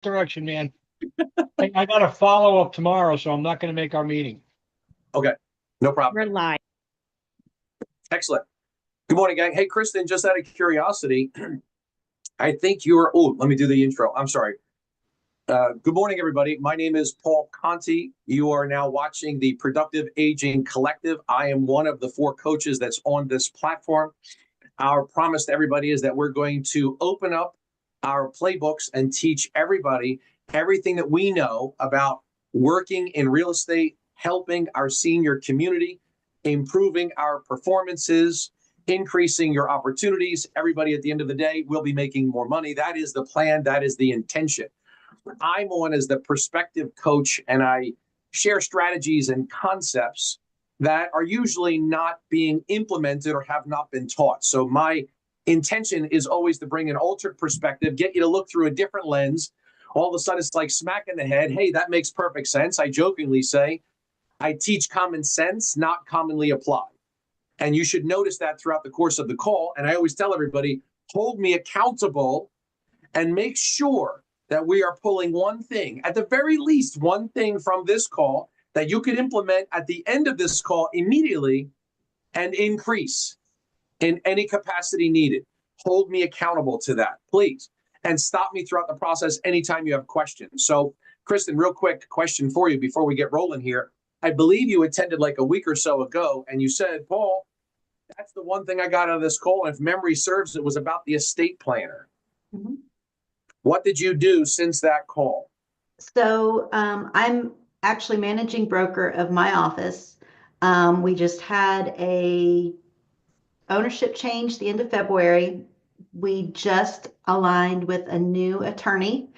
direction, man. I got a follow-up tomorrow, so I'm not going to make our meeting. Okay, no problem. We're live. Excellent. Good morning, gang. Hey, Kristen, just out of curiosity, I think you're, oh, let me do the intro. I'm sorry. Good morning, everybody. My name is Paul Conti. You are now watching the Productive Aging Collective. I am one of the 4 coaches that's on this platform. Our promise to everybody is that we're going to open up our playbooks and teach everybody everything that we know about working in real estate, helping our senior community, improving our performances, increasing your opportunities. Everybody at the end of the day will be making more money. That is the plan. That is the intention. I'm on as the perspective coach, and I share strategies and concepts that are usually not being implemented or have not been taught. So my intention is always to bring an altered perspective, get you to look through a different lens. All of a sudden, it's like smack in the head. Hey, that makes perfect sense. I jokingly say, I teach common sense, not commonly applied. And you should notice that throughout the course of the call. And I always tell everybody, hold me accountable and make sure that we are pulling one thing, at the very least, one thing from this call that you could implement at the end of this call immediately and increase in any capacity needed. Hold me accountable to that, please. And stop me throughout the process anytime you have questions. So, Kristen, real quick question for you before we get rolling here. I believe you attended like a week or so ago, and you said, Paul, that's the one thing I got out of this call. And if memory serves, it was about the estate planner. Mm-hmm. What did you do since that call? So I'm actually managing broker of my office. We just had a ownership change the end of February. We just aligned with a new attorney,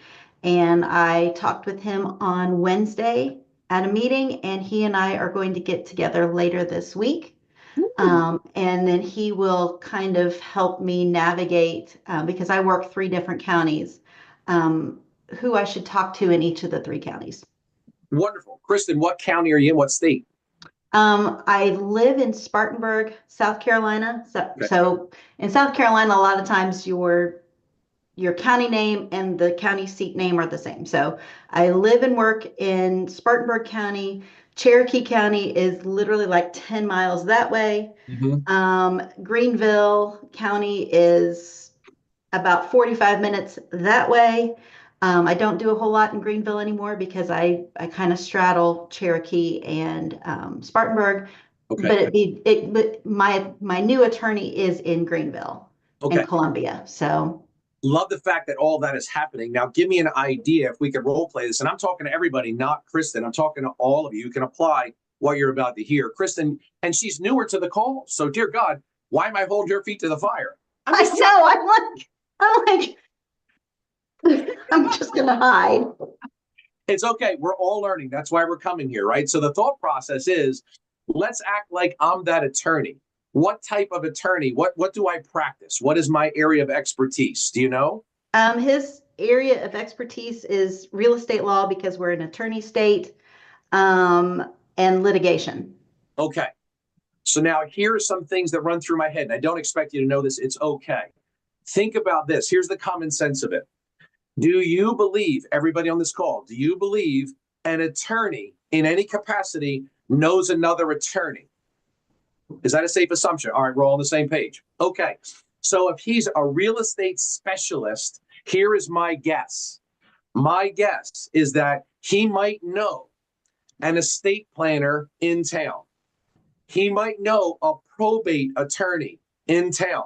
and I talked with him on Wednesday at a meeting, and he and I are going to get together later this week. And then he will kind of help me navigate, because I work 3 different counties, who I should talk to in each of the 3 counties. Wonderful. Kristen, what county are you in? What state? I live in Spartanburg, South Carolina. So in South Carolina, a lot of times your county name and the county seat name are the same. So I live and work in Spartanburg County. Cherokee County is literally like 10 miles that way. Mm-hmm. Greenville County is about 45 minutes that way. I don't do a whole lot in Greenville anymore because I kind of straddle Cherokee and Spartanburg. Okay. But my new attorney is in Greenville, in Columbia. So love the fact that all that is happening. Now, give me an idea if we could role play this. And I'm talking to everybody, not Kristen. I'm talking to all of you. You can apply what you're about to hear. Kristen, and she's newer to the call. So, dear God, why am I holding your feet to the fire? I'm like, I'm just going to hide. It's okay. We're all learning. That's why we're coming here, right? So the thought process is, let's act like I'm that attorney. What type of attorney? What do I practice? What is my area of expertise? Do you know? His area of expertise is real estate law because we're an attorney state, and litigation. Okay. So now here are some things that run through my head. And I don't expect you to know this. It's okay. Think about this. Here's the common sense of it. Do you believe, everybody on this call, do you believe an attorney in any capacity knows another attorney? Is that a safe assumption? All right, we're all on the same page. Okay. So if he's a real estate specialist, here is my guess. My guess is that he might know an estate planner in town. He might know a probate attorney in town.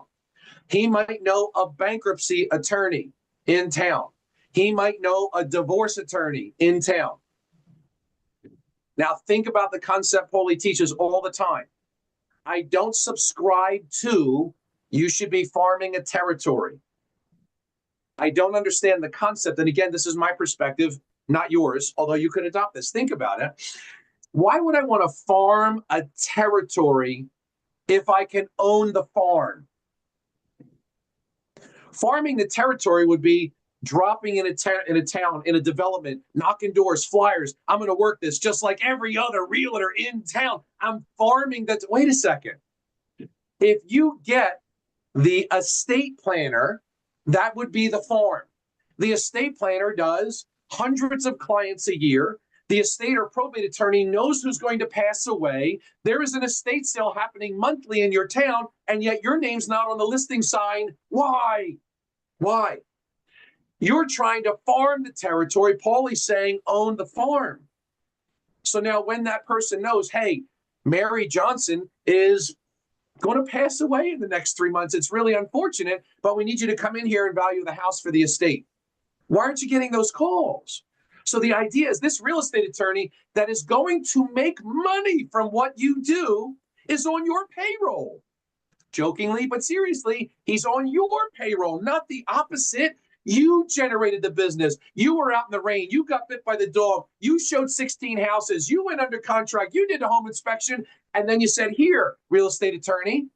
He might know a bankruptcy attorney in town. He might know a divorce attorney in town. Now think about the concept Paulie teaches all the time. I don't subscribe to you should be farming a territory. I don't understand the concept. And again, this is my perspective, not yours, although you could adopt this. Think about it. Why would I want to farm a territory if I can own the farm? Farming the territory would be dropping in a town, in a development, knocking doors, flyers. I'm going to work this just like every other realtor in town. I'm farming that. Wait a second. If you get the estate planner, that would be the farm. The estate planner does hundreds of clients a year. The estate or probate attorney knows who's going to pass away. There is an estate sale happening monthly in your town, and yet your name's not on the listing sign. Why? Why? You're trying to farm the territory. Paulie's saying own the farm. So now when that person knows, hey, Mary Johnson is going to pass away in the next 3 months. It's really unfortunate, but we need you to come in here and value the house for the estate. Why aren't you getting those calls? So the idea is this real estate attorney that is going to make money from what you do is on your payroll. Jokingly, but seriously, he's on your payroll, not the opposite. You generated the business. You were out in the rain. You got bit by the dog. You showed 16 houses. You went under contract. You did a home inspection. And then you said, here, real estate attorney,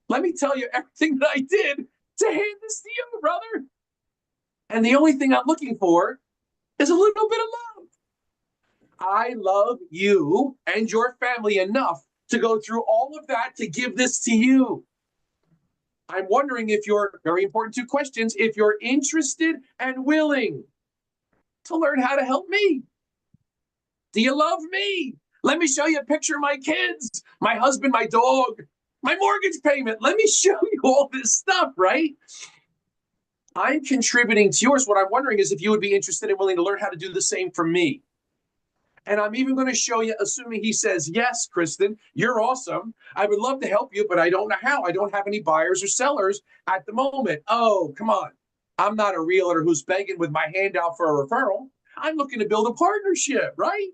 let me tell you everything that I did to hand this to you, brother. And the only thing I'm looking for is a little bit of love. I love you and your family enough to go through all of that to give this to you. I'm wondering if you're, very important 2 questions, if you're interested and willing to learn how to help me. Do you love me? Let me show you a picture of my kids, my husband, my dog, my mortgage payment. Let me show you all this stuff, right? I'm contributing to yours. What I'm wondering is if you would be interested and willing to learn how to do the same for me. And I'm even going to show you, assuming he says, yes, Kristen, you're awesome. I would love to help you, but I don't know how. I don't have any buyers or sellers at the moment. Oh, come on. I'm not a realtor who's begging with my hand out for a referral. I'm looking to build a partnership, right?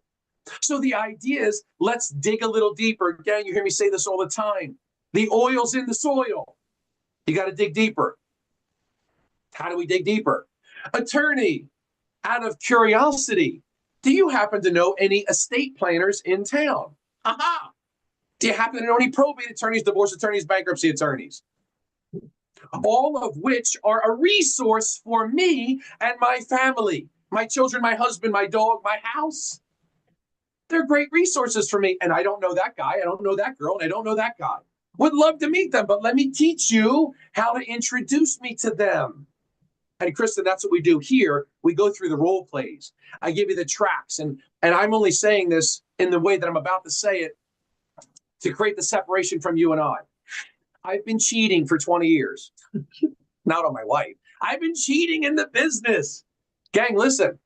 So the idea is, let's dig a little deeper. Again, you hear me say this all the time. The oil's in the soil. You got to dig deeper. How do we dig deeper? Attorney, out of curiosity, do you happen to know any estate planners in town? Aha! Do you happen to know any probate attorneys, divorce attorneys, bankruptcy attorneys? All of which are a resource for me and my family, my children, my husband, my dog, my house. They're great resources for me. And I don't know that guy. I don't know that girl. And I don't know that guy. Would love to meet them, but let me teach you how to introduce me to them. And Kristen, that's what we do here. We go through the role plays. I give you the tracks. And I'm only saying this in the way that I'm about to say it to create the separation from you and I. I've been cheating for 20 years. Not on my wife. I've been cheating in the business. Gang, listen.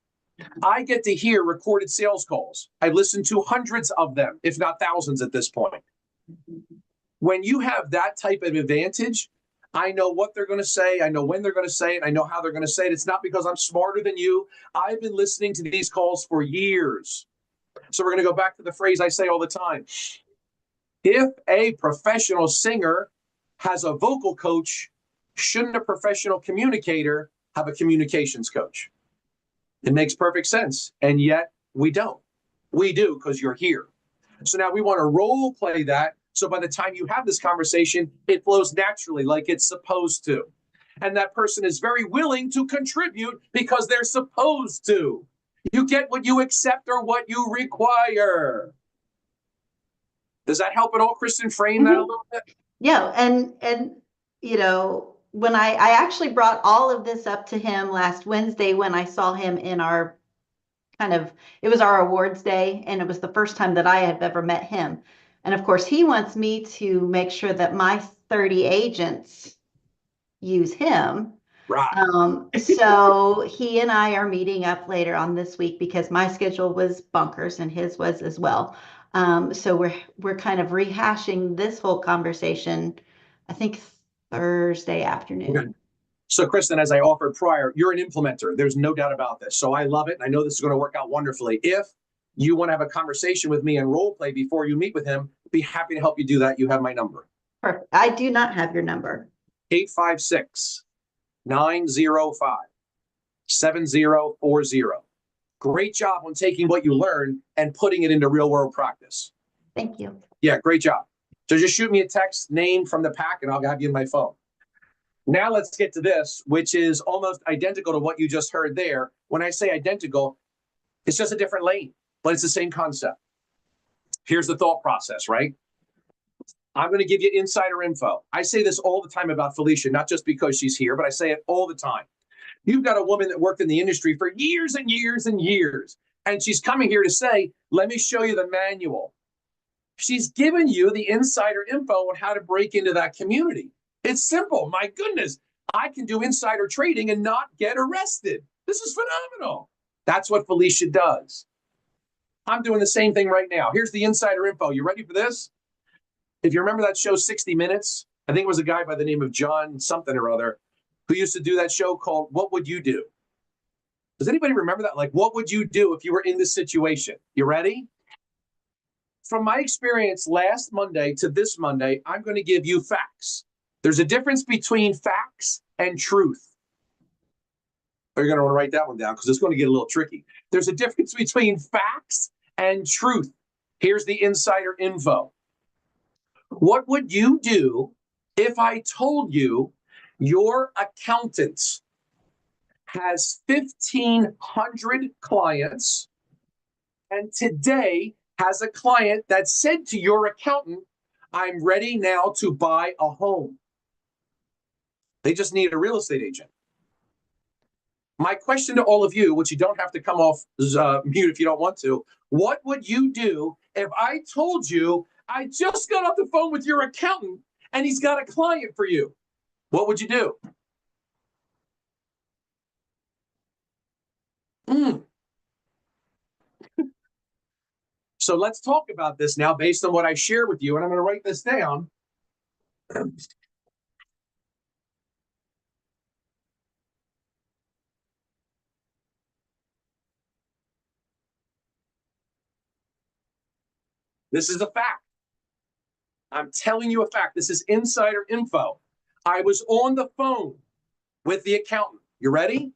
I get to hear recorded sales calls. I listen to hundreds of them, if not thousands at this point. When you have that type of advantage, I know what they're going to say. I know when they're going to say it. I know how they're going to say it. It's not because I'm smarter than you. I've been listening to these calls for years. So we're going to go back to the phrase I say all the time. If a professional singer has a vocal coach, shouldn't a professional communicator have a communications coach? It makes perfect sense. And yet we don't. We do because you're here. So now we want to role play that. So by the time you have this conversation, it flows naturally like it's supposed to. And that person is very willing to contribute because they're supposed to. You get what you accept or what you require. Does that help at all, Kristen, frame that a little bit? Yeah. And you know, when I actually brought all of this up to him last Wednesday when I saw him in our it was our awards day, and it was the first time that I have ever met him. And of course, he wants me to make sure that my 30 agents use him. Right. So he and I are meeting up later on this week because my schedule was bunkers and his was as well. So we're kind of rehashing this whole conversation, I think Thursday afternoon. Okay. So Kristen, as I offered prior, you're an implementer. There's no doubt about this. So I love it. I know this is going to work out wonderfully. If you want to have a conversation with me and role play before you meet with him, be happy to help you do that. You have my number. Perfect. I do not have your number. 856-905-7040. Great job on taking what you learned and putting it into real world practice. Thank you. Yeah, great job. So just shoot me a text, name from the pack, and I'll have you in my phone. Now let's get to this, which is almost identical to what you just heard there. When I say identical, it's just a different lane, but it's the same concept. Here's the thought process, right? I'm going to give you insider info. I say this all the time about Felicia, not just because she's here, but I say it all the time. You've got a woman that worked in the industry for years and years and years, and she's coming here to say, let me show you the manual. She's given you the insider info on how to break into that community. It's simple. My goodness, I can do insider trading and not get arrested. This is phenomenal. That's what Felicia does. I'm doing the same thing right now. Here's the insider info. You ready for this? If you remember that show 60 Minutes, I think it was a guy by the name of John something or other who used to do that show called What Would You Do? Does anybody remember that? Like, what would you do if you were in this situation? You ready? From my experience last Monday to this Monday, I'm going to give you facts. There's a difference between facts and truth. You're going to want to write that one down because it's going to get a little tricky. There's a difference between facts and truth. Here's the insider info. What would you do if I told you your accountant has 1,500 clients and today has a client that said to your accountant, I'm ready now to buy a home. They just need a real estate agent. My question to all of you, which you don't have to come off mute if you don't want to, what would you do if I told you I just got off the phone with your accountant and he's got a client for you? What would you do? So let's talk about this now based on what I share with you, and I'm going to write this down. This is a fact. I'm telling you a fact. This is insider info. I was on the phone with the accountant. You ready?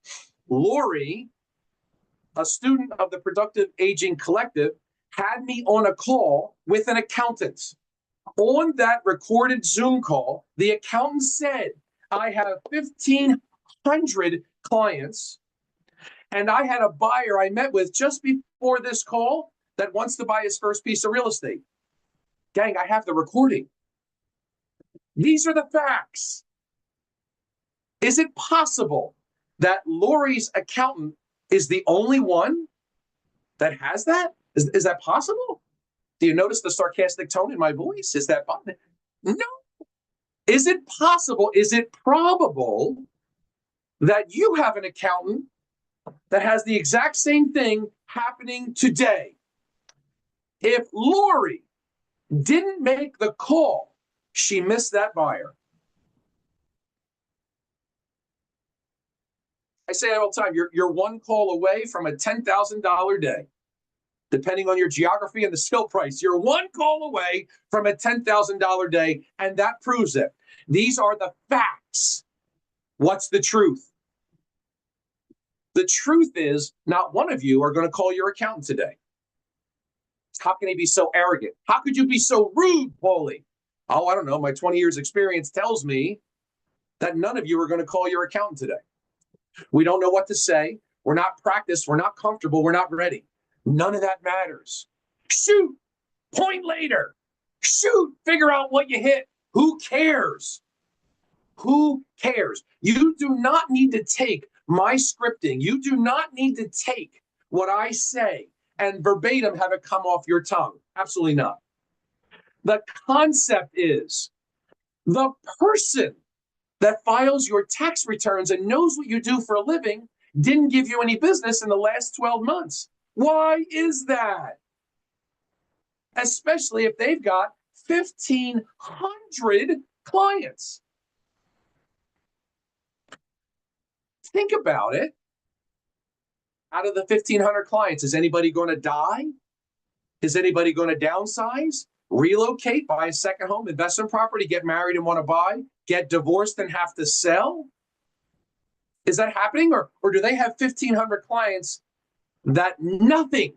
Lori, a student of the Productive Aging Collective, had me on a call with an accountant. On that recorded Zoom call, the accountant said, I have 1,500 clients, and I had a buyer I met with just before this call that wants to buy his first piece of real estate. Gang, I have the recording. These are the facts. Is it possible that Lori's accountant is the only one that has that? Is that possible? Do you notice the sarcastic tone in my voice? Is that possible? No. Is it possible? Is it probable that you have an accountant that has the exact same thing happening today? If Lori didn't make the call, she missed that buyer. I say it all the time, you're one call away from a $10,000 day. Depending on your geography and the sale price, you're one call away from a $10,000 day, and that proves it. These are the facts. What's the truth? The truth is not one of you are going to call your accountant today. How can he be so arrogant? How could you be so rude, Paulie? Oh, I don't know. My 20 years experience tells me that none of you are going to call your accountant today. We don't know what to say. We're not practiced. We're not comfortable. We're not ready. None of that matters. Shoot, point later. Shoot, figure out what you hit. Who cares? Who cares? You do not need to take my scripting. You do not need to take what I say and verbatim have it come off your tongue. Absolutely not. The concept is the person that files your tax returns and knows what you do for a living didn't give you any business in the last 12 months. Why is that? Especially if they've got 1,500 clients. Think about it. Out of the 1,500 clients, is anybody going to die? Is anybody going to downsize, relocate, buy a second home, investment property, get married and want to buy, get divorced and have to sell? Is that happening? Or do they have 1,500 clients that nothing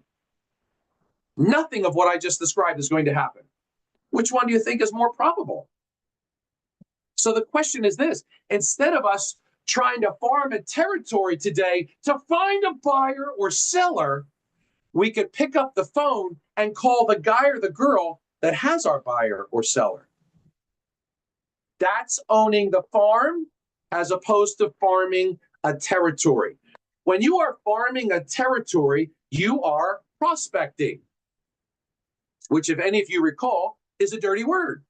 of what I just described is going to happen? Which one do you think is more probable? So the question is this: instead of us trying to farm a territory today to find a buyer or seller, we could pick up the phone and call the guy or the girl that has our buyer or seller. That's owning the farm as opposed to farming a territory. When you are farming a territory, you are prospecting, which, if any of you recall, is a dirty word.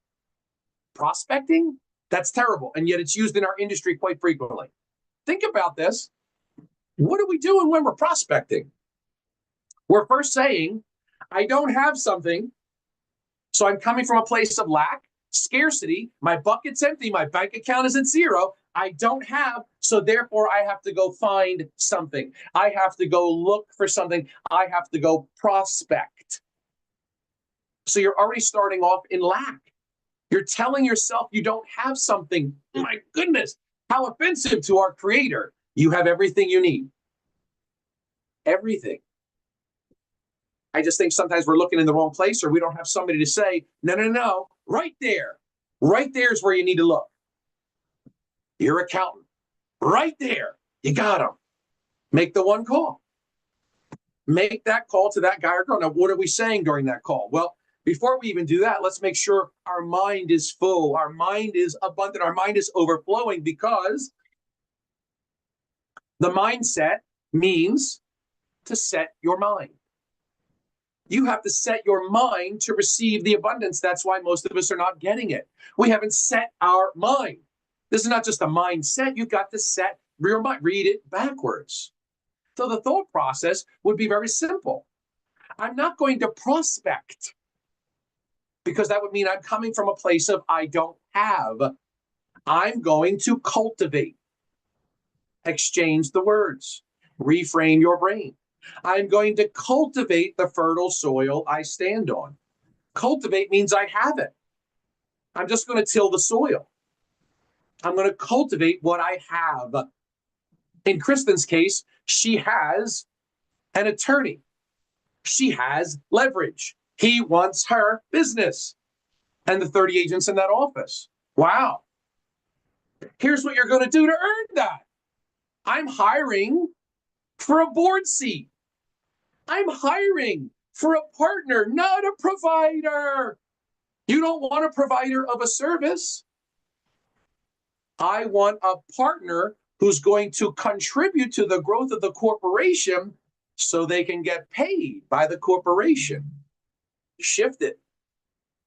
Prospecting? That's terrible. And yet it's used in our industry quite frequently. Think about this. What are we doing when we're prospecting? We're first saying, I don't have something, so I'm coming from a place of lack, scarcity, my bucket's empty, my bank account is at zero, I don't have, so therefore I have to go find something. I have to go look for something. I have to go prospect. So you're already starting off in lack. You're telling yourself you don't have something. My goodness, how offensive to our Creator. You have everything you need. Everything. I just think sometimes we're looking in the wrong place, or we don't have somebody to say, no, no, no, right there. Right there is where you need to look. Your accountant. Right there. You got him. Make the one call. Make that call to that guy or girl. Now, what are we saying during that call? Well, before we even do that, let's make sure our mind is full. Our mind is abundant. Our mind is overflowing, because the mindset means to set your mind. You have to set your mind to receive the abundance. That's why most of us are not getting it. We haven't set our mind. This is not just a mindset. You've got to set your mind. Read it backwards. So the thought process would be very simple. I'm not going to prospect, because that would mean I'm coming from a place of I don't have. I'm going to cultivate. Exchange the words. Reframe your brain. I'm going to cultivate the fertile soil I stand on. Cultivate means I have it. I'm just going to till the soil. I'm going to cultivate what I have. In Kristen's case, she has an attorney. She has leverage. He wants her business and the 30 agents in that office. Wow. Here's what you're going to do to earn that. I'm hiring for a board seat. I'm hiring for a partner, not a provider. You don't want a provider of a service. I want a partner who's going to contribute to the growth of the corporation so they can get paid by the corporation. Shift it.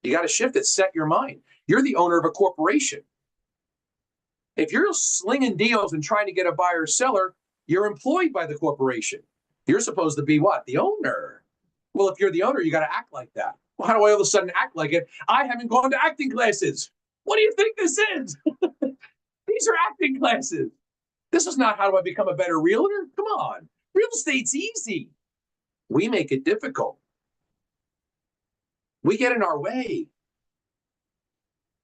You got to shift it. Set your mind. You're the owner of a corporation. If you're slinging deals and trying to get a buyer or seller, you're employed by the corporation. You're supposed to be what? The owner. Well, if you're the owner, you got to act like that. Well, how do I all of a sudden act like it? I haven't gone to acting classes. What do you think this is? These are acting classes. This is not how do I become a better realtor? Come on. Real estate's easy. We make it difficult. We get in our way.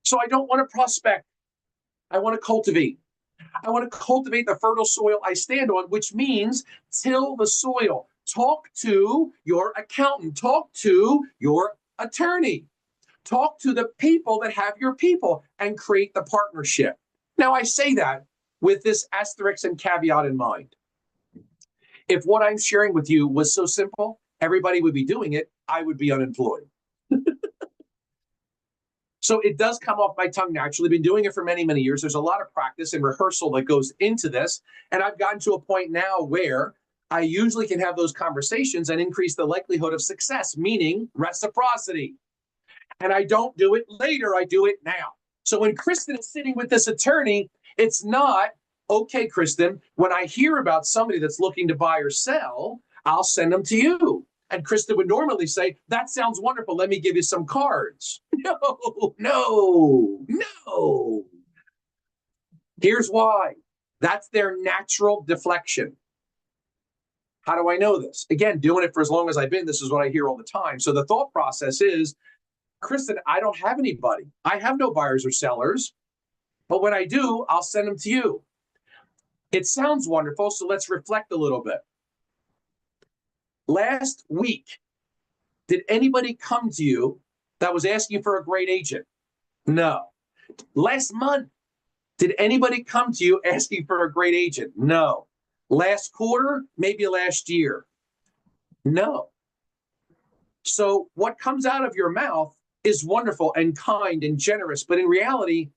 So I don't want to prospect. I want to cultivate. I want to cultivate the fertile soil I stand on, which means till the soil. Talk to your accountant. Talk to your attorney. Talk to the people that have your people and create the partnership. Now, I say that with this asterisk and caveat in mind. If what I'm sharing with you was so simple, everybody would be doing it, I would be unemployed. So it does come off my tongue naturally. Been doing it for many, many years. There's a lot of practice and rehearsal that goes into this. And I've gotten to a point now where I usually can have those conversations and increase the likelihood of success, meaning reciprocity. And I don't do it later. I do it now. So when Kristen is sitting with this attorney, it's not, okay, Kristen, when I hear about somebody that's looking to buy or sell, I'll send them to you. And Kristen would normally say, that sounds wonderful. Let me give you some cards. No, no, no. Here's why. That's their natural deflection. How do I know this? Again, doing it for as long as I've been, this is what I hear all the time. So the thought process is, Kristen, I don't have anybody. I have no buyers or sellers. But when I do, I'll send them to you. It sounds wonderful, so let's reflect a little bit. Last week, did anybody come to you that was asking for a great agent? No. Last month, did anybody come to you asking for a great agent? No. Last quarter, maybe last year? No. So what comes out of your mouth is wonderful and kind and generous, but in reality,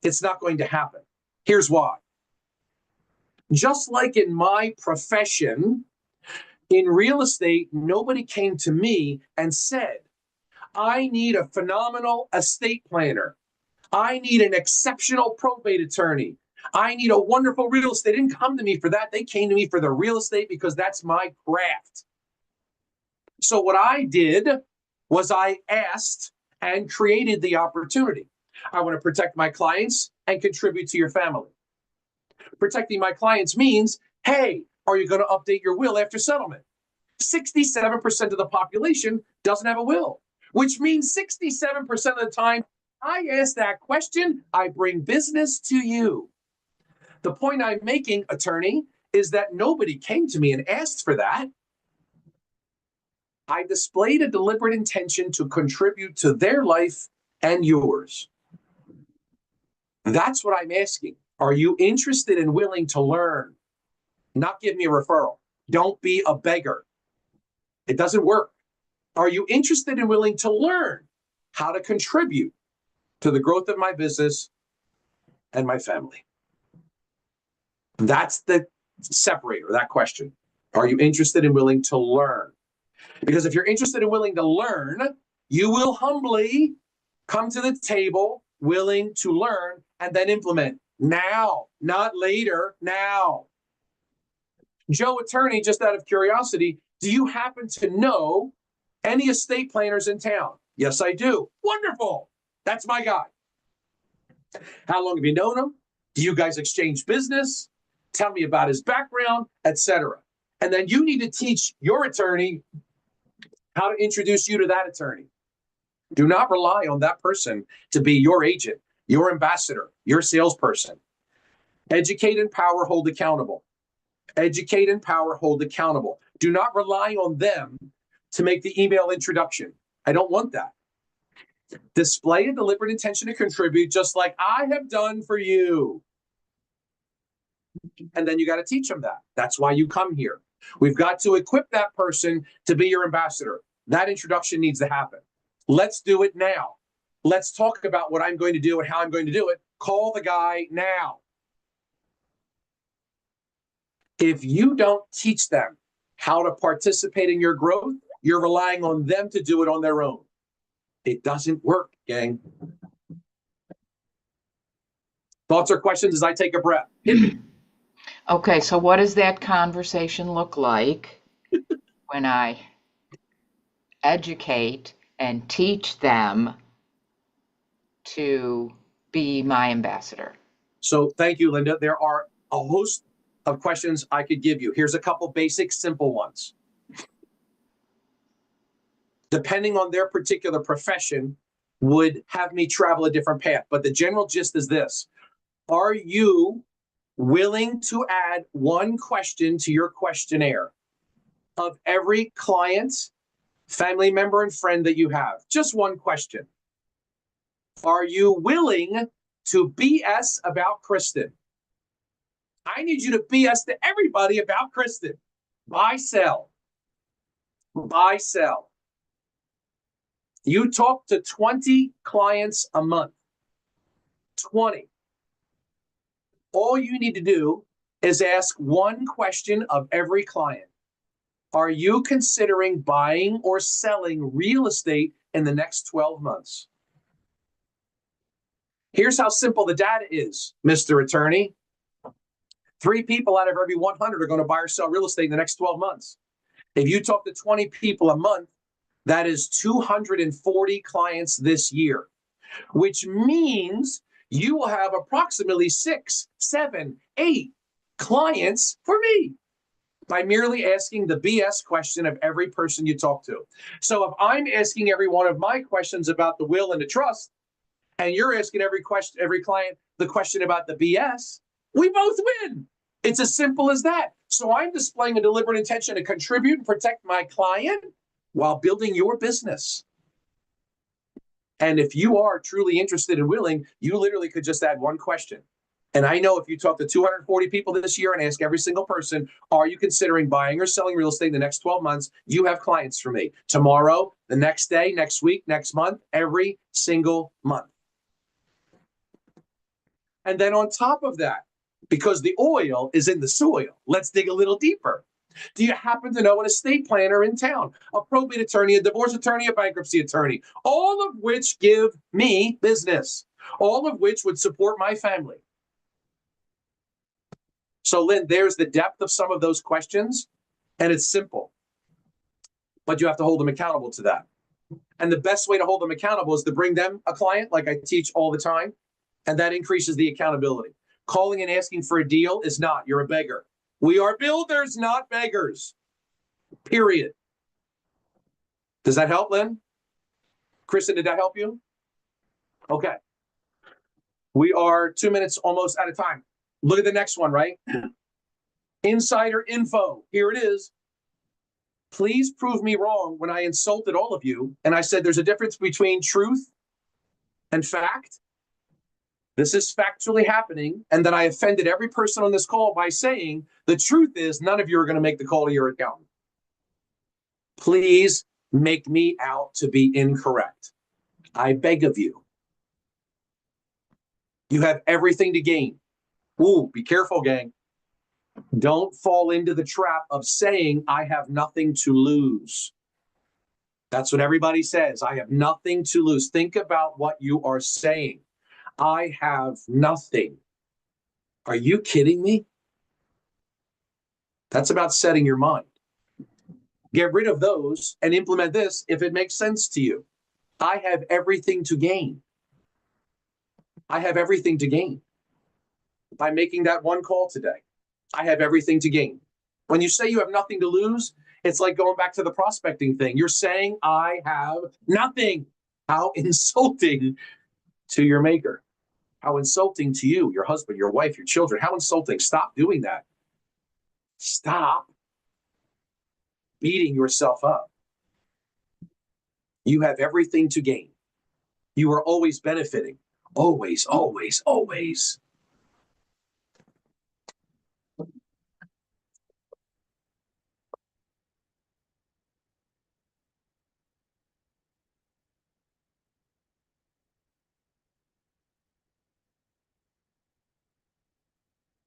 it's not going to happen. Here's why. Just like in my profession, in real estate, nobody came to me and said, I need a phenomenal estate planner. I need an exceptional probate attorney. I need a wonderful real estate. They didn't come to me for that. They came to me for the real estate because that's my craft. So what I did was I asked and created the opportunity. I want to protect my clients and contribute to your family. Protecting my clients means, hey, are you going to update your will after settlement? 67% of the population doesn't have a will, which means 67% of the time I ask that question, I bring business to you. The point I'm making, attorney, is that nobody came to me and asked for that. I displayed a deliberate intention to contribute to their life and yours. That's what I'm asking. Are you interested and willing to learn? Not give me a referral. Don't be a beggar. It doesn't work. Are you interested and willing to learn how to contribute to the growth of my business and my family? That's the separator, that question. Are you interested and willing to learn? Because if you're interested and willing to learn, you will humbly come to the table willing to learn and then implement now, not later, now. Joe, attorney, just out of curiosity, do you happen to know any estate planners in town? Yes, I do. Wonderful. That's my guy. How long have you known him? Do you guys exchange business? Tell me about his background, etc. And then you need to teach your attorney how to introduce you to that attorney. Do not rely on that person to be your agent, your ambassador, your salesperson. Educate, empower, hold accountable. Educate, empower, hold accountable. Do not rely on them to make the email introduction. I don't want that. Display a deliberate intention to contribute, just like I have done for you. And then you got to teach them that. That's why you come here. We've got to equip that person to be your ambassador. That introduction needs to happen. Let's do it now. Let's talk about what I'm going to do and how I'm going to do it. Call the guy now. If you don't teach them how to participate in your growth, you're relying on them to do it on their own. It doesn't work, gang. Thoughts or questions as I take a breath? Hit me. Okay, so what does that conversation look like when I educate and teach them to be my ambassador? So thank you, Linda. There are a host of questions I could give you. Here's a couple basic, simple ones. Depending on their particular profession, would have me travel a different path. But the general gist is this. Are you willing to add one question to your questionnaire of every client, family member, and friend that you have? Just one question. Are you willing to BS about Kristen? I need you to BS to everybody about Kristen. Buy, sell. Buy, sell. You talk to 20 clients a month. 20. All you need to do is ask one question of every client. Are you considering buying or selling real estate in the next 12 months? Here's how simple the data is, Mr. Attorney. 3 people out of every 100 are going to buy or sell real estate in the next 12 months. If you talk to 20 people a month, that is 240 clients this year, which means you will have approximately 6, 7, 8 clients for me by merely asking the BS question of every person you talk to. So if I'm asking every one of my questions about the will and the trust, and you're asking every client the question about the BS, we both win. It's as simple as that. So I'm displaying a deliberate intention to contribute and protect my client while building your business. And if you are truly interested and willing, you literally could just add one question. And I know if you talk to 240 people this year and ask every single person, are you considering buying or selling real estate in the next 12 months? You have clients for me tomorrow, the next day, next week, next month, every single month. And then on top of that, because the oil is in the soil. Let's dig a little deeper. Do you happen to know an estate planner in town, a probate attorney, a divorce attorney, a bankruptcy attorney, all of which give me business, all of which would support my family? So, Lynn, there's the depth of some of those questions, and it's simple, but you have to hold them accountable to that. And the best way to hold them accountable is to bring them a client, like I teach all the time, and that increases the accountability. Calling and asking for a deal is not. You're a beggar. We are builders, not beggars. Period. Does that help, Lynn? Kristen, did that help you? Okay. We are 2 minutes almost out of time. Look at the next one, right? Insider info. Here it is. Please prove me wrong when I insulted all of you and I said there's a difference between truth and fact. This is factually happening, and that I offended every person on this call by saying the truth is none of you are going to make the call to your accountant. Please make me out to be incorrect. I beg of you. You have everything to gain. Ooh, be careful, gang. Don't fall into the trap of saying I have nothing to lose. That's what everybody says. I have nothing to lose. Think about what you are saying. I have nothing. Are you kidding me? That's about setting your mind. Get rid of those and implement this if it makes sense to you. I have everything to gain. I have everything to gain. By making that one call today, I have everything to gain. When you say you have nothing to lose, it's like going back to the prospecting thing. You're saying I have nothing. How insulting to your maker. How insulting to you, your husband, your wife, your children. How insulting. Stop doing that. Stop beating yourself up. You have everything to gain. You are always benefiting. Always, always, always.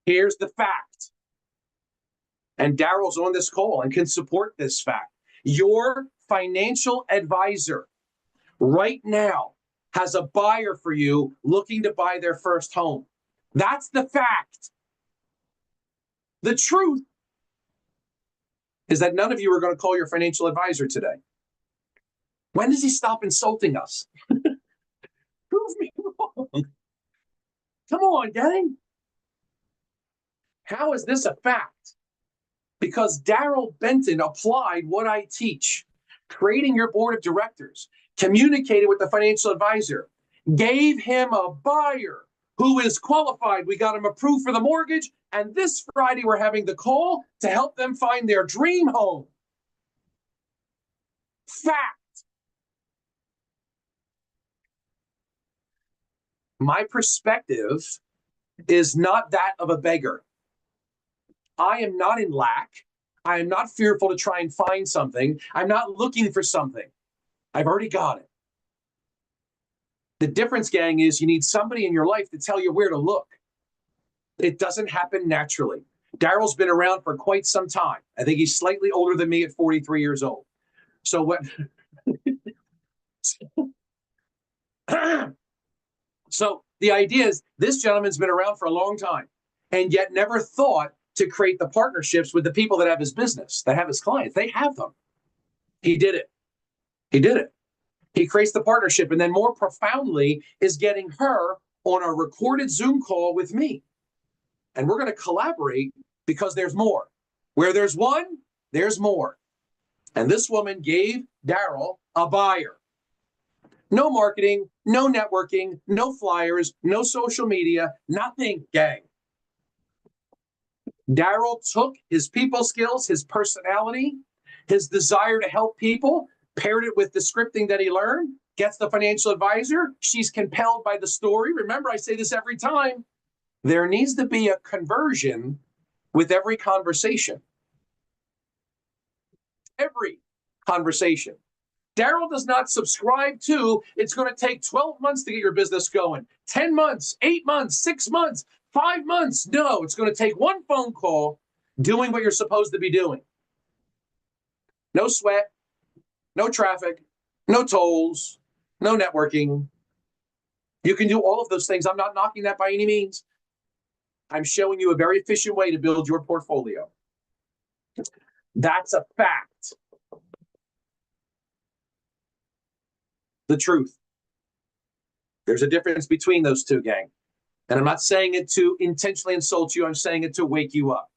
Here's the fact. And Daryl's on this call and can support this fact. Your financial advisor right now has a buyer for you looking to buy their first home. That's the fact. The truth is that none of you are going to call your financial advisor today. When does he stop insulting us? Prove me wrong. Come on, gang. How is this a fact? Because Daryl Benton applied what I teach, creating your board of directors, communicated with the financial advisor, gave him a buyer who is qualified. We got him approved for the mortgage. And this Friday, we're having the call to help them find their dream home. Fact. My perspective is not that of a beggar. I am not in lack. I am not fearful to try and find something. I'm not looking for something. I've already got it. The difference, gang, is you need somebody in your life to tell you where to look. It doesn't happen naturally. Daryl's been around for quite some time. I think he's slightly older than me at 43 years old. So what? So the idea is this gentleman's been around for a long time and yet never thought to create the partnerships with the people that have his business, that have his clients. They have them. He did it. He did it. He creates the partnership, and then more profoundly is getting her on a recorded Zoom call with me. And we're going to collaborate because there's more. Where there's one, there's more. And this woman gave Daryl a buyer. No marketing, no networking, no flyers, no social media, nothing, gang. Daryl took his people skills, his personality, his desire to help people, paired it with the scripting that he learned, gets the financial advisor. She's compelled by the story. Remember, I say this every time. There needs to be a conversion with every conversation. Every conversation. Daryl does not subscribe to, it's going to take 12 months to get your business going, 10 months, 8 months, 6 months, 5 months. No, it's going to take one phone call doing what you're supposed to be doing. No sweat, no traffic, no tolls, no networking. You can do all of those things. I'm not knocking that by any means. I'm showing you a very efficient way to build your portfolio. That's a fact. The truth. There's a difference between those two, gang. And I'm not saying it to intentionally insult you. I'm saying it to wake you up.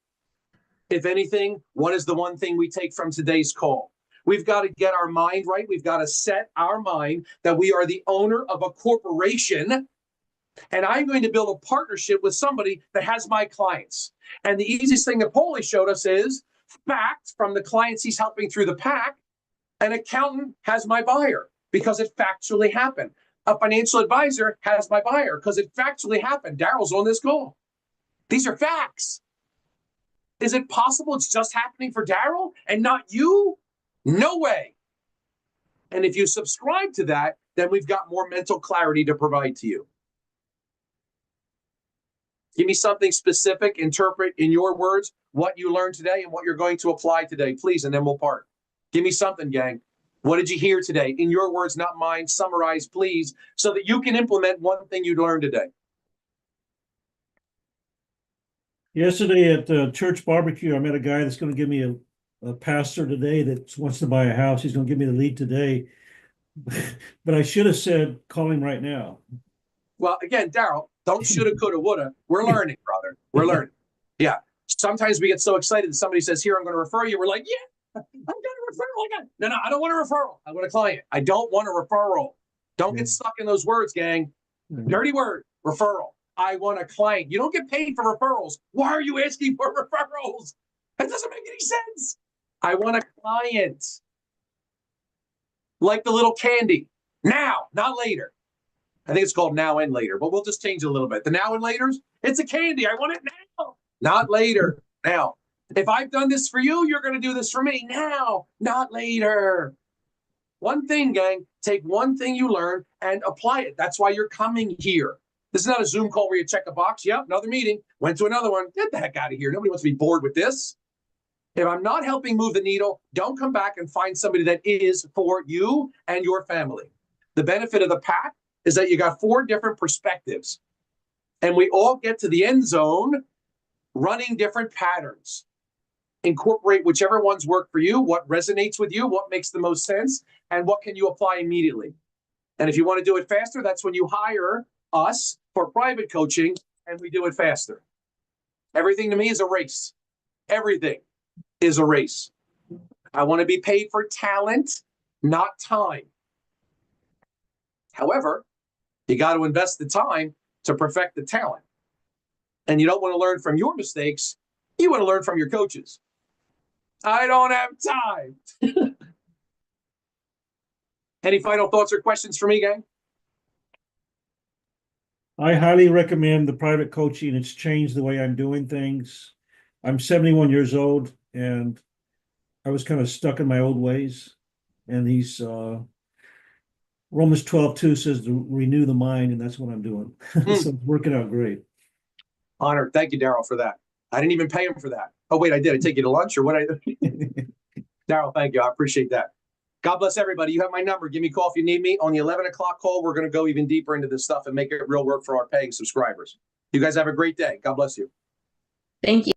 If anything, what is the one thing we take from today's call? We've got to get our mind right. We've got to set our mind that we are the owner of a corporation, and I'm going to build a partnership with somebody that has my clients. And the easiest thing that Paulie showed us is fact from the clients he's helping through the pack. An accountant has my buyer because it factually happened. A financial advisor has my buyer because it factually happened. Daryl's on this call. These are facts. Is it possible it's just happening for Daryl and not you? No way. And if you subscribe to that, then we've got more mental clarity to provide to you. Give me something specific, interpret in your words what you learned today and what you're going to apply today, please, and then we'll part. Give me something, gang. What did you hear today? In your words, not mine. Summarize, please, so that you can implement one thing you learned today. Yesterday at the church barbecue, I met a guy that's going to give me a pastor today that wants to buy a house. He's going to give me the lead today. But I should have said, call him right now. Well, again, Daryl, don't shoulda, coulda, woulda. We're learning, brother. We're learning. Yeah. Sometimes we get so excited that somebody says, here, I'm going to refer you. We're like, yeah, I'm going to referral. No, I don't want a referral. I want a client. I don't want a referral. Don't get stuck in those words, gang. Dirty word, referral. I want a client. You don't get paid for referrals. Why are you asking for referrals? That doesn't make any sense. I want a client. Like the little candy. Now, not later. I think it's called now and later, but we'll just change it a little bit. The now and laters, it's a candy. I want it now, not later. Now, if I've done this for you, you're going to do this for me now, not later. One thing, gang, take one thing you learn and apply it. That's why you're coming here. This is not a Zoom call where you check a box. Yep, another meeting. Went to another one. Get the heck out of here. Nobody wants to be bored with this. If I'm not helping move the needle, don't come back and find somebody that is for you and your family. The benefit of the pack is that you got 4 different perspectives. And we all get to the end zone running different patterns. Incorporate whichever ones work for you, what resonates with you, what makes the most sense, and what can you apply immediately. And if you want to do it faster, that's when you hire us for private coaching, and we do it faster. Everything to me is a race. Everything is a race. I want to be paid for talent, not time. However, you got to invest the time to perfect the talent. And you don't want to learn from your mistakes. You want to learn from your coaches. I don't have time. Any final thoughts or questions for me, gang? I highly recommend the private coaching. It's changed the way I'm doing things. I'm 71 years old and I was kind of stuck in my old ways. And he's Romans 12:2 says to renew the mind, and that's what I'm doing. So it's working out great. Honored. Thank you, Daryl, for that. I didn't even pay him for that. Oh, wait, I did. I take you to lunch or what? Daryl, thank you. I appreciate that. God bless everybody. You have my number. Give me a call if you need me. On the 11 o'clock call, we're going to go even deeper into this stuff and make it real work for our paying subscribers. You guys have a great day. God bless you. Thank you.